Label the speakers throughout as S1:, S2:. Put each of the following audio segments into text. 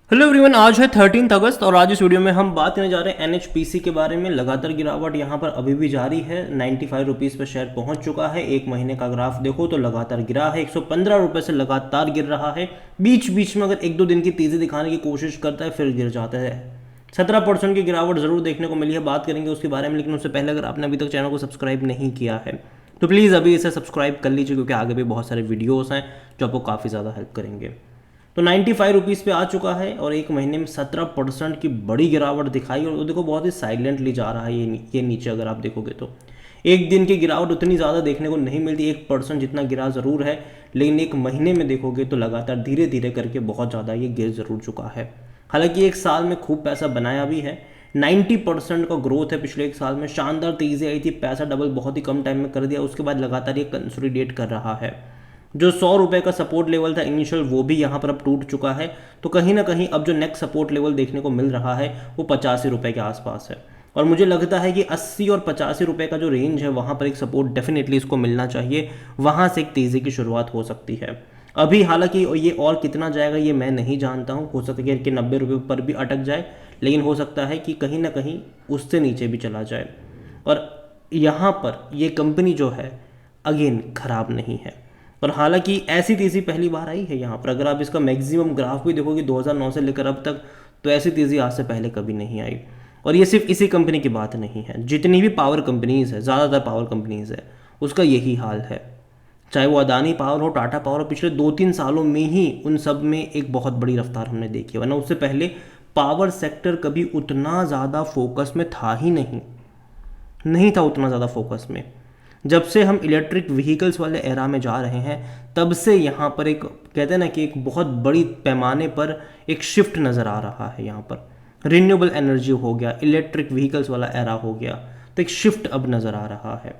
S1: Hello everyone, आज है 13 अगस्त और आज इस वीडियो में हम बात करने जा रहे हैं एनएचपीसी के बारे में। लगातार गिरावट यहाँ पर अभी भी जारी है। 95 रुपीज़ पर शेयर पहुँच चुका है। एक महीने का ग्राफ देखो तो लगातार गिरा है। 115 रुपये से लगातार गिर रहा है। बीच बीच में अगर एक दो दिन की तेज़ी दिखाने की कोशिश करता है फिर गिर जाता है। 17% की गिरावट ज़रूर देखने को मिली है, बात करेंगे उसके बारे में। लेकिन उससे पहले अगर आपने अभी तक चैनल को सब्सक्राइब नहीं किया है तो प्लीज़ अभी इसे सब्सक्राइब कर लीजिए, क्योंकि आगे भी बहुत सारे वीडियोज़ हैं जो आपको काफ़ी ज़्यादा हेल्प करेंगे। तो 95 रुपीज़ पे आ चुका है और एक महीने में 17% की बड़ी गिरावट दिखाई। और देखो बहुत ही साइलेंटली जा रहा है ये नीचे। अगर आप देखोगे तो एक दिन की गिरावट उतनी ज़्यादा देखने को नहीं मिलती, 1% जितना गिरा ज़रूर है। लेकिन एक महीने में देखोगे तो लगातार धीरे धीरे करके बहुत ज़्यादा ये गिर ज़रूर चुका है। हालांकि एक साल में खूब पैसा बनाया भी है। 90% का ग्रोथ है पिछले एक साल में। शानदार तेज़ी आई थी, पैसा डबल बहुत ही कम टाइम में कर दिया। उसके बाद लगातार ये कंसोलिडेट कर रहा है। जो 100 रुपये का सपोर्ट लेवल था इनिशियल, वो भी यहाँ पर अब टूट चुका है। तो कहीं ना कहीं अब जो नेक्स्ट सपोर्ट लेवल देखने को मिल रहा है वो 85 रुपये के आसपास है। और मुझे लगता है कि 80 और 85 रुपये का जो रेंज है वहाँ पर एक सपोर्ट डेफिनेटली इसको मिलना चाहिए। वहाँ से एक तेज़ी की शुरुआत हो सकती है। अभी हालांकि ये और कितना जाएगा ये मैं नहीं जानता हूँ। हो सकता है कि 90 रुपये पर भी अटक जाए, लेकिन हो सकता है कि कहीं ना कहीं उससे नीचे भी चला जाए। और यहाँ पर ये कंपनी जो है अगेन खराब नहीं है। और हालांकि ऐसी तेज़ी पहली बार आई है यहाँ पर। अगर आप इसका मैक्सिमम ग्राफ भी देखोगे 2009 से लेकर अब तक, तो ऐसी तेज़ी आज से पहले कभी नहीं आई। और ये सिर्फ इसी कंपनी की बात नहीं है, जितनी भी पावर कंपनीज़ है, ज़्यादातर पावर कंपनीज़ है, उसका यही हाल है। चाहे वो अदानी पावर हो, टाटा पावर हो, पिछले 2-3 सालों में ही उन सब में एक बहुत बड़ी रफ्तार हमने देखी है। वरना उससे पहले पावर सेक्टर कभी उतना ज़्यादा फोकस में था ही नहीं था उतना ज़्यादा फोकस में। जब से हम इलेक्ट्रिक व्हीकल्स वाले एरा में जा रहे हैं तब से यहाँ पर एक कहते हैं ना कि एक बहुत बड़ी पैमाने पर एक शिफ्ट नज़र आ रहा है। यहाँ पर रिन्यूएबल एनर्जी हो गया, इलेक्ट्रिक व्हीकल्स वाला एरा हो गया, तो एक शिफ्ट अब नज़र आ रहा है।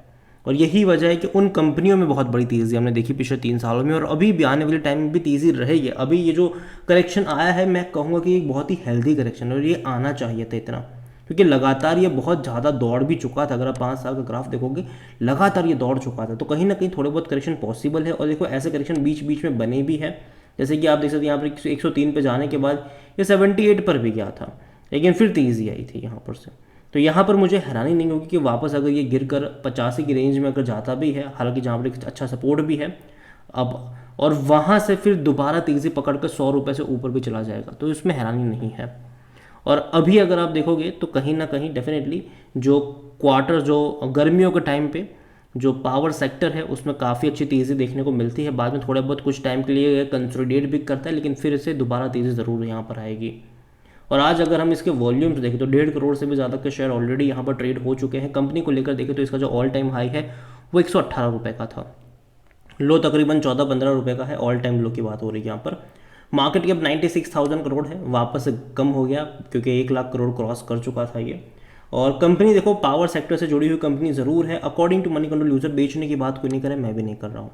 S1: और यही वजह है कि उन कंपनियों में बहुत बड़ी तेज़ी हमने देखी पिछले 3 सालों में, और अभी भी आने वाले टाइम में भी तेज़ी रहेगी। अभी ये जो करेक्शन आया है मैं कहूँगा कि एक बहुत ही हेल्दी करेक्शन है और ये आना चाहिए था इतना, क्योंकि लगातार ये बहुत ज़्यादा दौड़ भी चुका था। अगर आप 5 साल का ग्राफ देखोगे लगातार ये दौड़ चुका था। तो कहीं ना कहीं थोड़े बहुत करेक्शन पॉसिबल है। और देखो ऐसे करेक्शन बीच बीच में बने भी है। जैसे कि आप देख सकते हैं यहाँ पर 103 पे जाने के बाद ये 78 पर भी गया था, लेकिन फिर तेज़ी आई थी यहाँ पर से। तो यहाँ पर मुझे हैरानी नहीं होगी कि वापस अगर ये गिर कर 85 की रेंज में अगर जाता भी है, हालांकि जहाँ पर एक अच्छा सपोर्ट भी है अब, और वहाँ से फिर दोबारा तेज़ी पकड़ कर 100 रुपये से ऊपर भी चला जाएगा, तो इसमें हैरानी नहीं है। और अभी अगर आप देखोगे तो कहीं ना कहीं डेफिनेटली जो क्वार्टर, जो गर्मियों के टाइम पे जो पावर सेक्टर है उसमें काफ़ी अच्छी तेज़ी देखने को मिलती है। बाद में थोड़ा बहुत कुछ टाइम के लिए कंसोलिडेट भी करता है, लेकिन फिर से दोबारा तेज़ी ज़रूर यहाँ पर आएगी। और आज अगर हम इसके वॉल्यूम्स देखें तो 1.5 करोड़ से भी ज़्यादा के शेयर ऑलरेडी यहाँ पर ट्रेड हो चुके हैं। कंपनी को लेकर देखें तो इसका जो ऑल टाइम हाई है वो 118 रुपये का था, लो तकरीबन 14-15 रुपये का है। ऑल टाइम लो की बात हो रही है यहाँ पर। मार्केट कैप 96,000 करोड़ है, वापस से कम हो गया क्योंकि 1 लाख करोड़ क्रॉस कर चुका था ये। और कंपनी देखो पावर सेक्टर से जुड़ी हुई कंपनी ज़रूर है। According to Moneycontrol user बेचने की बात कोई नहीं करे, मैं भी नहीं कर रहा हूँ।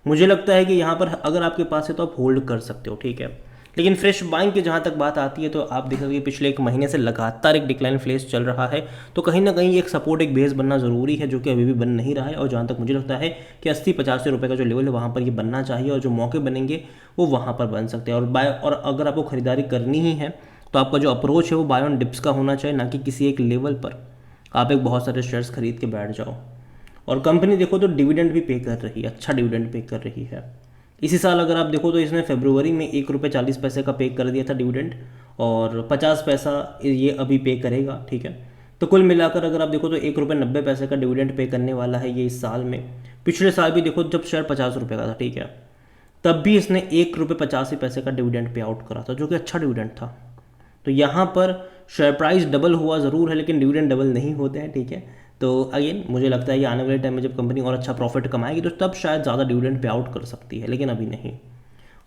S1: मुझे लगता है कि यहाँ पर अगर आपके पास है तो आप होल्ड कर सकते हो, ठीक है। लेकिन फ्रेश बाइंग की जहाँ तक बात आती है तो आप देखोगे पिछले एक महीने से लगातार एक डिक्लाइन फेज चल रहा है। तो कहीं ना कहीं एक सपोर्ट, एक बेस बनना ज़रूरी है, जो कि अभी भी बन नहीं रहा है। और जहाँ तक मुझे लगता है कि 80-85 रुपये का जो लेवल है वहाँ पर ये बनना चाहिए, और जो मौके बनेंगे वो वहाँ पर बन सकते हैं। और अगर आपको खरीदारी करनी ही है तो आपका जो अप्रोच है वो बाय ऑन डिप्स का होना चाहिए, ना कि किसी एक लेवल पर आप एक बहुत सारे शेयर्स खरीद के बैठ जाओ। और कंपनी देखो तो डिविडेंड भी पे कर रही है, अच्छा डिविडेंड पे कर रही है। इसी साल अगर आप देखो तो इसने फरवरी में 1 रुपये 40 पैसे का पे कर दिया था डिविडेंड, और 50 पैसा ये अभी पे करेगा, ठीक है। तो कुल मिलाकर अगर आप देखो तो 1 रुपये 90 पैसे का डिविडेंड पे करने वाला है ये इस साल में। पिछले साल भी देखो जब शेयर 50 रुपये का था, ठीक है, तब भी इसने 1 रुपये 85 पैसे का डिविडेंड पे आउट करा था, जो कि अच्छा डिविडेंड था। तो यहाँ पर शेयर प्राइस डबल हुआ ज़रूर है, लेकिन डिविडेंड डबल नहीं होते हैं, ठीक है। तो अगेन मुझे लगता है कि आने वाले टाइम में जब कंपनी और अच्छा प्रॉफिट कमाएगी तो तब शायद ज़्यादा डिविडेंड पे आउट कर सकती है, लेकिन अभी नहीं।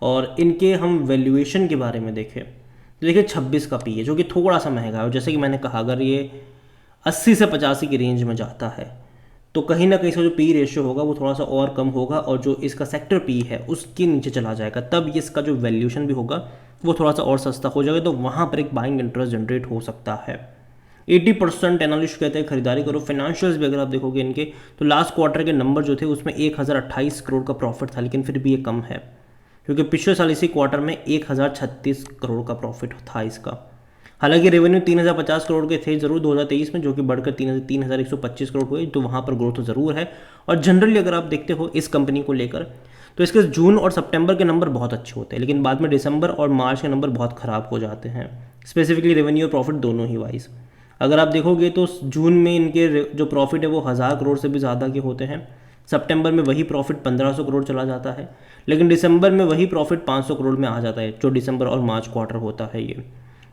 S1: और इनके हम वैल्यूएशन के बारे में देखें तो देखिए 26 का पी है, जो कि थोड़ा सा महंगा है। और जैसे कि मैंने कहा अगर ये 80 से 85 की रेंज में जाता है तो कहीं ना कहीं इसका जो पी रेशियो होगा वो थोड़ा सा और कम होगा, और जो इसका सेक्टर पी है उसके नीचे चला जाएगा, तब ये इसका जो वैल्यूएशन भी होगा वो थोड़ा सा और सस्ता हो जाएगा। तो वहाँ पर एक बाइंग इंटरेस्ट जनरेट हो सकता है। 80% एनालिस्ट कहते हैं खरीदारी करो। फाइनेंशियल्स भी अगर आप देखोगे इनके तो लास्ट क्वार्टर के नंबर जो थे उसमें 1028 करोड़ का प्रॉफिट था, लेकिन फिर भी ये कम है। क्योंकि पिछले साल इसी क्वार्टर में 1036 करोड़ का प्रॉफिट था इसका। हालांकि रेवेन्यू 3050 करोड़ के थे जरूर 2023 में, जो कि बढ़कर 3125 करोड़ हुए, तो वहाँ पर ग्रोथ ज़रूर है। और जनरली अगर आप देखते हो इस कंपनी को लेकर, तो इसके जून और सितंबर के नंबर बहुत अच्छे होते हैं, लेकिन बाद में दिसंबर और मार्च के नंबर बहुत ख़राब हो जाते हैं, स्पेसिफिकली रेवेन्यू और प्रॉफिट दोनों ही वाइज। अगर आप देखोगे तो जून में इनके जो प्रॉफिट है वो 1000 करोड़ से भी ज़्यादा के होते हैं, सितंबर में वही प्रॉफिट 1500 करोड़ चला जाता है, लेकिन दिसंबर में वही प्रॉफिट 500 करोड़ में आ जाता है, जो दिसंबर और मार्च क्वार्टर होता है ये।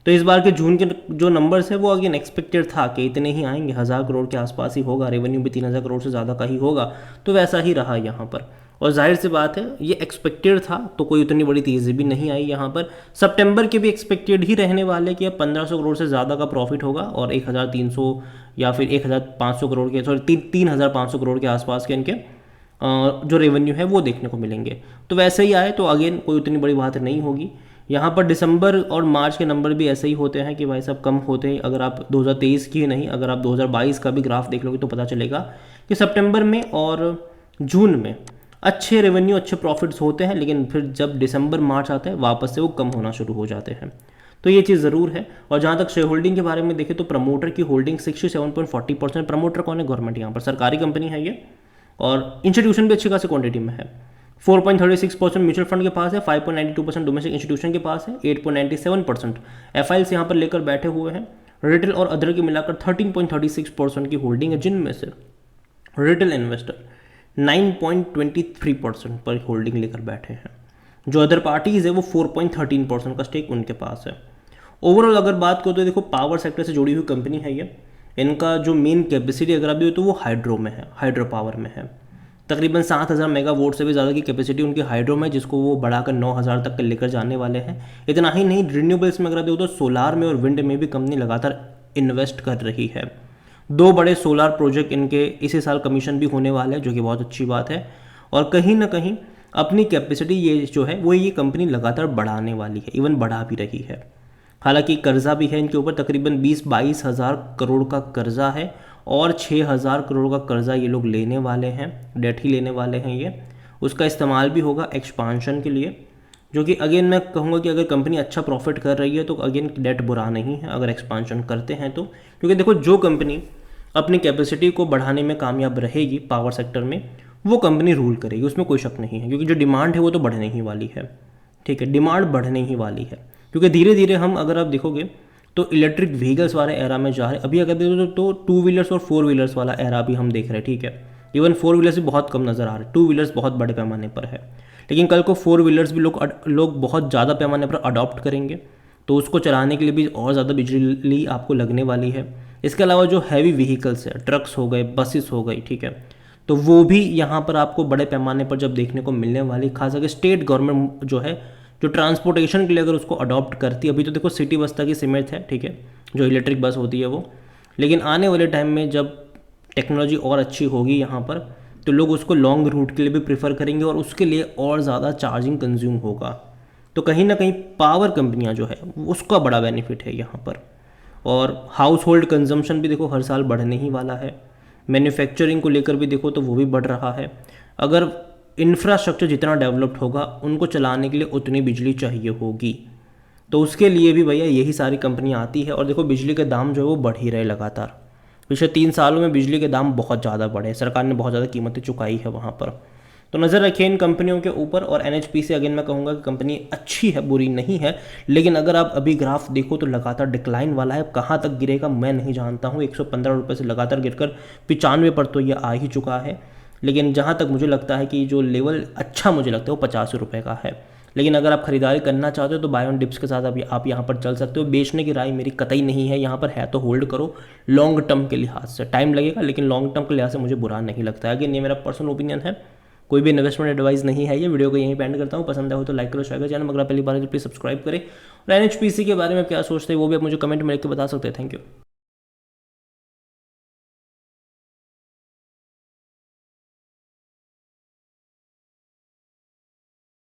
S1: तो इस बार के जून के जो नंबर्स है वो अगेन एक्सपेक्टेड था कि इतने ही आएंगे, 1000 करोड़ के आसपास ही होगा, रेवेन्यू भी 3000 करोड़ से ज़्यादा का ही होगा, तो वैसा ही रहा यहाँ पर। और जाहिर सी बात है ये एक्सपेक्टेड था, तो कोई उतनी बड़ी तेज़ी भी नहीं आई यहाँ पर। सितंबर के भी एक्सपेक्टेड ही रहने वाले कि अब 1500 करोड़ से ज़्यादा का प्रॉफिट होगा और 1300 या फिर 1500 करोड़ के, सॉरी 3500 करोड़ के आसपास के इनके जो रेवेन्यू है वो देखने को मिलेंगे। तो वैसे ही आए तो अगेन कोई उतनी बड़ी बात नहीं होगी। यहाँ पर दिसंबर और मार्च के नंबर भी ऐसे ही होते हैं कि भाई साहब कम होते हैं। अगर आप 2023 की नहीं, अगर आप 2022 का भी ग्राफ देख लोगे तो पता चलेगा कि सितंबर में और जून में अच्छे रेवेन्यू अच्छे प्रॉफिट्स होते हैं, लेकिन फिर जब दिसंबर मार्च आता है वापस से वो कम होना शुरू हो जाते हैं। तो ये चीज़ ज़रूर है। और जहाँ तक शेयर होल्डिंग के बारे में देखें तो प्रमोटर की होल्डिंग 67.40%। प्रमोटर कौन है? गवर्नमेंट, यहाँ पर सरकारी कंपनी है ये, और इंस्टीट्यूशन भी अच्छी खासी क्वांटिटी में है। 4.36% म्यूचुअल फंड के पास है, 5.92% डोमेस्टिक इंस्टीट्यूशन के पास है, 8.97% एफआईएल्स यहाँ पर लेकर बैठे हुए हैं। रिटेल और अदर के मिलाकर 13.36% की होल्डिंग है, जिनमें से रिटेल इन्वेस्टर 9.23% पर होल्डिंग लेकर बैठे हैं। जो अदर पार्टीज है वो 4.13% का स्टेक उनके पास है। ओवरऑल अगर बात करो तो देखो पावर सेक्टर से जुड़ी हुई कंपनी है ये। इनका जो मेन कैपेसिटी अगर आप देखो तो वो हाइड्रो में है, हाइड्रो पावर में है। तकरीबन 7000 मेगावाट से भी ज़्यादा की कैपेसिटी उनकी हाइड्रो में, जिसको वो बढ़ाकर 9000 तक लेकर जाने वाले हैं। इतना ही नहीं, रिन्यूएबल्स में अगर आप देखो तो सोलार में और विंड में भी कंपनी लगातार इन्वेस्ट कर रही है। 2 बड़े सोलार प्रोजेक्ट इनके इसी साल कमीशन भी होने वाले हैं, जो कि बहुत अच्छी बात है। और कहीं ना कहीं अपनी कैपेसिटी ये जो है वो ये कंपनी लगातार बढ़ाने वाली है, इवन बढ़ा भी रही है। हालांकि कर्जा भी है इनके ऊपर, तकरीबन 20-22 हज़ार करोड़ का कर्जा है, और 6000 करोड़ का कर्जा ये लोग लेने वाले हैं, डेट ही लेने वाले हैं ये। उसका इस्तेमाल भी होगा एक्सपांशन के लिए, जो कि अगेन मैं कहूँगा कि अगर कंपनी अच्छा प्रॉफिट कर रही है तो अगेन डेट बुरा नहीं है अगर एक्सपांशन करते हैं तो। क्योंकि देखो जो कंपनी अपनी कैपेसिटी को बढ़ाने में कामयाब रहेगी पावर सेक्टर में, वो कंपनी रूल करेगी, उसमें कोई शक नहीं है। क्योंकि जो डिमांड है वो तो बढ़ने ही वाली है, ठीक है, डिमांड बढ़ने ही वाली है। क्योंकि धीरे धीरे हम अगर आप देखोगे तो इलेक्ट्रिक व्हीकल्स वाले एरा में जा रहे हैं। अभी अगर देखो तो 2 व्हीलर्स और 4 व्हीलर्स वाला एरा भी हम देख रहे हैं, ठीक है। इवन 4 व्हीलर्स भी बहुत कम नज़र आ रहे हैं, 2 व्हीलर्स बहुत बड़े पैमाने पर है। लेकिन कल को 4 व्हीलर्स भी लोग बहुत ज़्यादा पैमाने पर अडॉप्ट करेंगे, तो उसको चलाने के लिए भी और ज़्यादा बिजली आपको लगने वाली है। इसके अलावा जो हैवी व्हीकल्स है, ट्रक्स हो गए, बसेस हो गई, ठीक है, तो वो भी यहाँ पर आपको बड़े पैमाने पर जब देखने को मिलने वाली। खास करके स्टेट गवर्नमेंट जो है, जो ट्रांसपोर्टेशन के लिए अगर उसको अडॉप्ट करती है, अभी तो देखो सिटी बस तक ही सीमित है, ठीक है, जो इलेक्ट्रिक बस होती है वो। लेकिन आने वाले टाइम में जब टेक्नोलॉजी और अच्छी होगी यहाँ पर, तो लोग उसको लॉन्ग रूट के लिए भी प्रीफर करेंगे और उसके लिए और ज़्यादा चार्जिंग कंज्यूम होगा। तो कहीं ना कहीं पावर कंपनियाँ जो है उसका बड़ा बेनिफिट है यहाँ पर। और हाउस होल्ड कंजम्पशन भी देखो हर साल बढ़ने ही वाला है। मैन्युफैक्चरिंग को लेकर भी देखो तो वो भी बढ़ रहा है। अगर इंफ्रास्ट्रक्चर जितना डेवलप्ड होगा, उनको चलाने के लिए उतनी बिजली चाहिए होगी, तो उसके लिए भी भैया यही सारी कंपनियाँ आती है। और देखो बिजली के दाम जो है वो बढ़ ही रहे लगातार। पिछले 3 सालों में बिजली के दाम बहुत ज़्यादा बढ़े, सरकार ने बहुत ज़्यादा कीमतें चुकाई है वहाँ पर। तो नज़र रखिए इन कंपनियों के ऊपर। और NHPC अगेन मैं कहूँगा कि कंपनी अच्छी है, बुरी नहीं है, लेकिन अगर आप अभी ग्राफ देखो तो लगातार डिक्लाइन वाला है। कहाँ तक गिरेगा मैं नहीं जानता हूँ। 115 रुपये से लगातार गिरकर 95 पर तो ये आ ही चुका है। लेकिन जहाँ तक मुझे लगता है कि जो लेवल अच्छा मुझे लगता है वो 85 रुपये का है। लेकिन अगर आप खरीदारी करना चाहते हो तो बाय ऑन डिप्स के साथ अभी आप यहाँ पर चल सकते हो। बेचने की राय मेरी कतई नहीं है यहाँ पर, है तो होल्ड करो लॉन्ग टर्म के लिहाज से। टाइम लगेगा लेकिन लॉन्ग टर्म के लिहाज से मुझे बुरा नहीं लगता है। अगेन ये मेरा पर्सनल ओपिनियन है, कोई भी इन्वेस्टमेंट एडवाइस नहीं है ये। वीडियो को यहीं पे एंड करता हूँ। पसंद आए हो तो लाइक करो, शेयर करो। चैनल अगर पहली बार है तो प्लीज़ सब्सक्राइब करें। और NHPC के बारे में क्या सोचते हैं वो भी आप मुझे कमेंट में लिख के बता सकते हैं। Thank you.